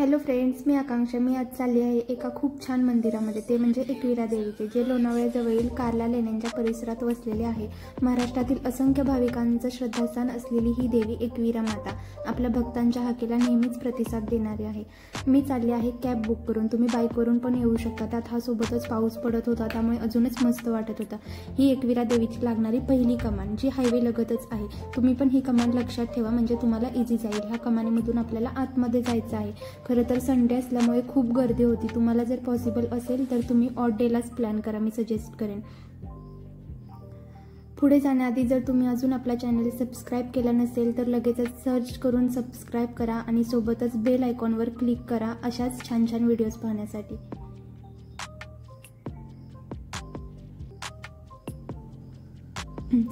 Hello friends, मी आकांक्षा. मी आज चालली आहे एका खूप छान मंदिरामध्ये, ते म्हणजे एकविरा देवीचे, जे लोणावळ्याजवळील कार्ला लेण्यांच्या परिसरात वसलेले आहे. महाराष्ट्रातील असंख्य भाविकांचं श्रद्धास्थान असलेली ही देवी एकविरा माता आपल्या भक्तांच्या हाकेला नेहमीच प्रतिसाद देणारी आहे. मी चालली आहे कॅब बुक करून. तुम्ही बाईकवरून पण येऊ शकता. त्यात हा सोबतच पाऊस पडत होता, त्यामुळे अजूनच मस्त वाटत होता. ही एकविरा देवीची लागणारी पहिली कमान, जी हायवे लगतच आहे. तुम्ही पण ही कमान लक्षात ठेवा, म्हणजे तुम्हाला इझी जाईल. ह्या कमानीमधून आपल्याला आतमध्ये जायचं आहे. खरं तर संडे असल्यामुळे खूप गर्दी होती. तुम्हाला जर पॉसिबल असेल तर तुम्ही ऑड डेलाच प्लॅन करा, मी सजेस्ट करेन. पुढे जाण्याआधी जर तुम्ही अजून आपला चॅनल सबस्क्राईब केला नसेल तर लगेचच सर्च करून सबस्क्राईब करा आणि सोबतच बेल आयकॉनवर क्लिक करा अशाच छान छान व्हिडिओज पाहण्यासाठी.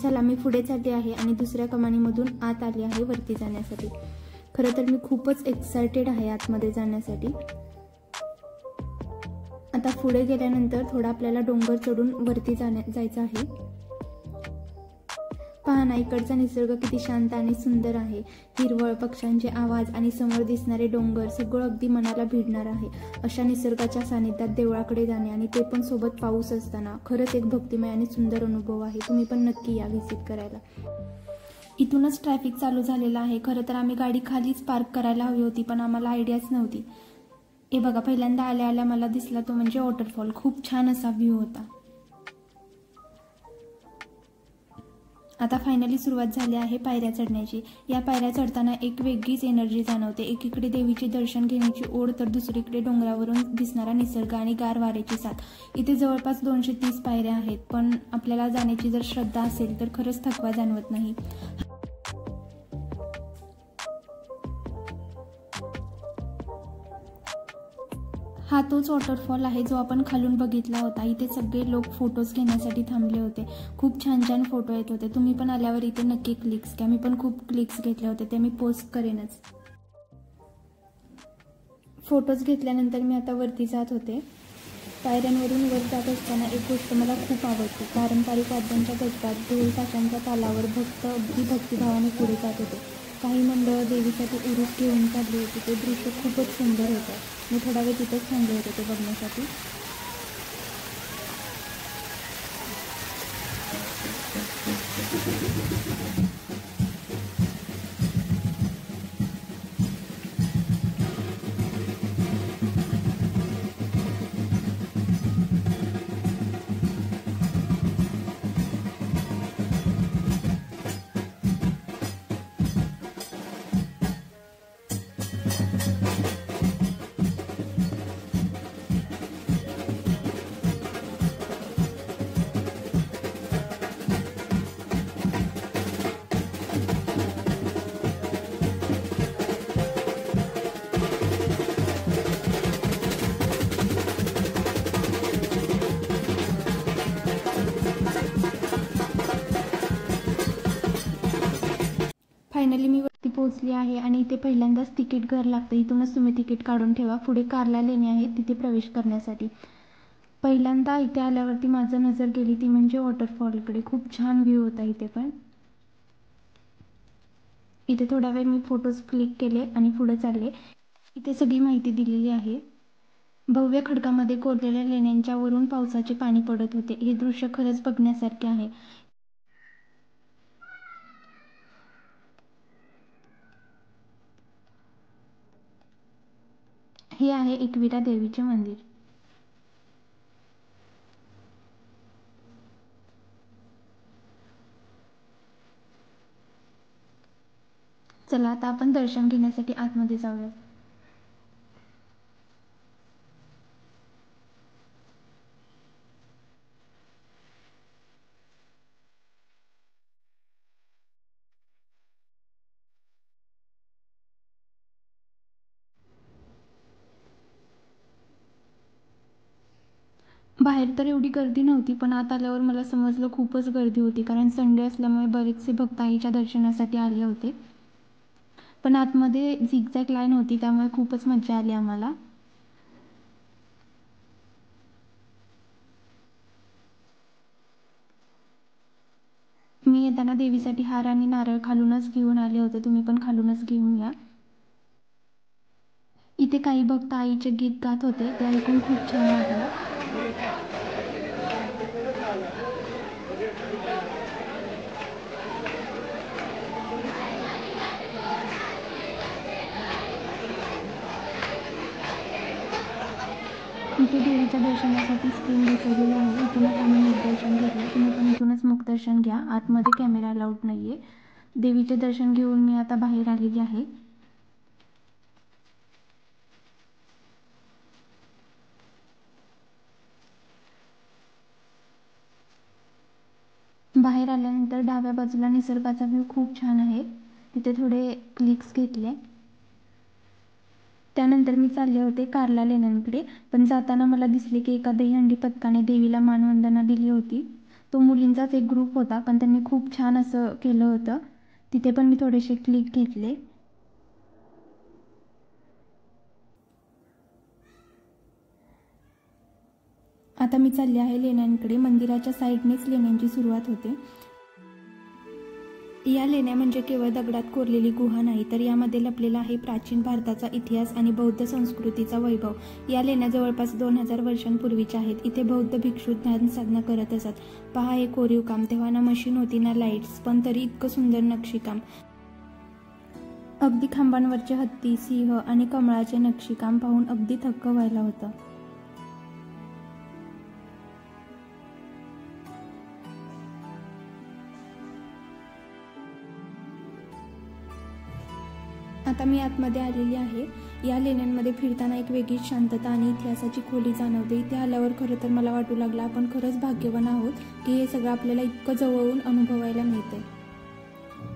चला, मी पुढे चालली आहे आणि दुसऱ्या कमानीमधून आत आली आहे वरती जाण्यासाठी. खरं तर मी खूपच एक्सायटेड आहे आतमध्ये जाण्यासाठी. आता पुढे गेल्यानंतर थोडा आपल्याला डोंगर चढून वरती जायचं आहे. पहा ना, इकडचा निसर्ग किती शांत आणि सुंदर आहे. हिरवळ, पक्ष्यांचे आवाज आणि समोर दिसणारे डोंगर, सगळं अगदी मनाला भिडणार आहे. अशा निसर्गाच्या सानिध्यात देवळाकडे जाणे, आणि ते पण सोबत पाऊस असताना, खरंच एक भक्तिमय आणि सुंदर अनुभव आहे. तुम्ही पण नक्की या व्हिजिट करायला. इथूनच ट्रॅफिक चालू झालेला आहे. खरं तर आम्ही गाडी खालीच पार्क करायला हवी होती, पण आम्हाला आयडियाच नव्हती. हे बघा, पहिल्यांदा आल्या आल्या मला दिसला तो म्हणजे वॉटरफॉल. खूप छान असा व्ह्यू होता. आता फायनली सुरुवात झाली आहे पायऱ्या चढण्याची. या पायऱ्या चढताना एक वेगळीच एनर्जी जाणवते. एकीकडे देवीचे दर्शन घेण्याची ओढ, तर दुसरीकडे डोंगरावरून दिसणारा निसर्ग आणि गार वाऱ्याची साथ. इथे जवळपास 230 पायऱ्या आहेत, पण आपल्याला जाण्याची जर श्रद्धा असेल तर खरंच थकवा जाणवत नाही. हा तोच वॉटरफॉल आहे जो आपण खालून बघितला होता. इथे सगळे लोक फोटोज घेण्यासाठी थांबले होते. खूप छान छान फोटो येत होते. तुम्ही पण आल्यावर इथे नक्की क्लिक्स घ्या. मी पण खूप क्लिक्स घेतले होते, ते मी पोस्ट करेनच. फोटोज घेतल्यानंतर मी आता वरती जात होते. पायऱ्यांवरून वर जात असताना एक गोष्ट मला खूप आवडते. पारंपरिक वाद्यांच्या गजरात, ढोल ताशांच्या तालावर भक्त अगदी भक्तिभावाने पुढे जात होते. काही मंडळ देवीसाठी उरूस घेऊन चालली होती. ते दृश्य खूपच सुंदर होतं. मी थोडा वेळ तिथेच थांबले होते ते बघण्यासाठी. फायनली मी वरती पोहोचली आहे आणि इथे पहिल्यांदाच तिकीट घर लागतं. इथूनच तुम्ही तिकीट काढून ठेवा. पुढे कार्ला लेणी आहे तिथे प्रवेश करण्यासाठी. पहिल्यांदा इथे आल्यावरती माझं नजर गेली ती म्हणजे वॉटरफॉलकडे. खूप छान व्ह्यू होता इथे पण. इथे थोडा वेळ मी फोटोज क्लिक केले आणि पुढे चालले. इथे सगळी माहिती दिलेली आहे. भव्य खडकामध्ये कोरलेल्या लेण्यांच्या वरून पावसाचे पाणी पडत होते. हे दृश्य खरंच बघण्यासारखे आहे. हे आहे एकविरा देवीचे मंदिर. चला, आता आपण दर्शन घेण्यासाठी आतमध्ये जाऊया. बाहेर तर एवढी गर्दी नव्हती, पण आत आल्यावर मला समजलं खूपच गर्दी होती, कारण संडे असल्यामुळे बरेचसे भक्त आईच्या दर्शनासाठी आले होते. पण आतमध्ये झिगझॅग लाईन होती, त्यामुळे खूपच मजा आली आम्हाला. मी येताना देवीसाठी हार आणि नारळ खालूनच घेऊन आले होते. तुम्ही पण खालूनच घेऊन या. इथे काही भक्त आईचे गीत गात होते, ते ऐकून खूप छान वाटलं. इथे देवीच्या दर्शनासाठी स्क्रीन बसवलेली आहे. इथूनच आम्ही मुखदर्शन घेतलं. तुम्ही पण इथूनच मुखदर्शन घ्या. आतमध्ये कॅमेरा अलाउड नाही आहे. देवीचे दर्शन घेऊन मी आता बाहेर आलेली आहे. बाहेर आल्यानंतर डाव्या बाजूला निसर्गाचा व्ह्यू खूप छान आहे. तिथे थोडे क्लिक्स घेतले. त्यानंतर मी चालले होते कार्ला लेण्यांकडे, पण जाताना मला दिसले की एका दहीहंडी पथकाने देवीला मानवंदना दिली होती. तो मुलींचाच एक ग्रुप होता, पण त्यांनी खूप छान असं केलं होतं. तिथे पण मी थोडेसे क्लिक घेतले. आता मी चालले आहे लेण्यांकडे. मंदिराच्या साईडनेच लेण्यांची सुरुवात होते. या लेण्या म्हणजे केवळ दगडात कोरलेली गुहा नाही, तर यामध्ये लपलेला आहे प्राचीन भारताचा इतिहास आणि बौद्ध संस्कृतीचा वैभव. या लेण्या जवळपास 2000 वर्षांपूर्वीच्या आहेत. इथे बौद्ध भिक्षू ध्यान साधना करत असत. पहा हे कोरीव काम. तेव्हा ना मशीन होती ना लाईट्स, पण तरी इतकं सुंदर नक्षीकाम. अगदी खांबांवरचे हत्ती, सिंह आणि कमळाचे नक्षीकाम पाहून अगदी थक्क व्हायला होतं. आता मी आतमध्ये आलेली आहे. या लेण्यांमध्ये फिरताना एक वेगळीच शांतता आणि इतिहासाची खोली जाणवते. इथे आल्यावर खरं तर मला वाटू लागलं आपण खरंच भाग्यवान आहोत की हे सगळं आपल्याला इतकं जवळून अनुभवायला मिळते.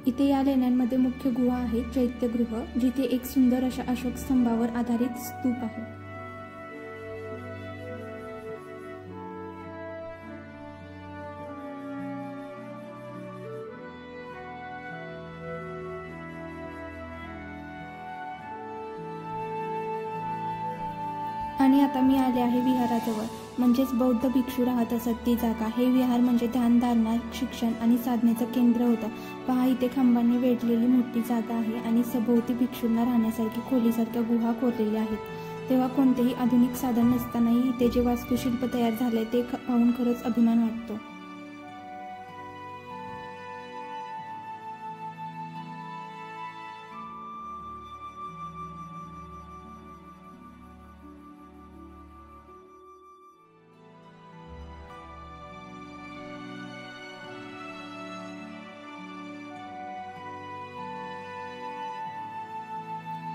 इथे या लेण्यांमध्ये मुख्य गुहा आहे, चैत्यगृह, जिथे एक सुंदर अशा अशोक स्तंभावर आधारित स्तूप आहे. आणि आता मी आले आहे विहाराजवळ, म्हणजेच बौद्ध भिक्षू राहत असत ती जागा. हे विहार म्हणजे ध्यानधारणा, शिक्षण आणि साधनेचं केंद्र होतं. पहा इथे खांबांनी वेढलेली मोठी जागा आहे आणि सभोवती भिक्षूंना राहण्यासारखी खोलीसारख्या गुहा कोरलेल्या आहेत. तेव्हा कोणतेही आधुनिक साधन नसतानाही इथे जे वास्तुशिल्प तयार झाले ते पाहून खरंच अभिमान वाटतो.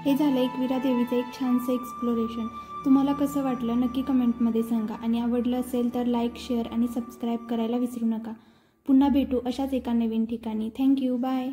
हे झालं एकविरा देवीचं एक छानसं एक्सप्लोरेशन. तुम्हाला कसं वाटलं नक्की कमेंटमध्ये सांगा. आणि आवडलं असेल तर लाईक, शेअर आणि सबस्क्राईब करायला विसरू नका. पुन्हा भेटू अशाच एका नवीन ठिकाणी. थँक्यू. बाय.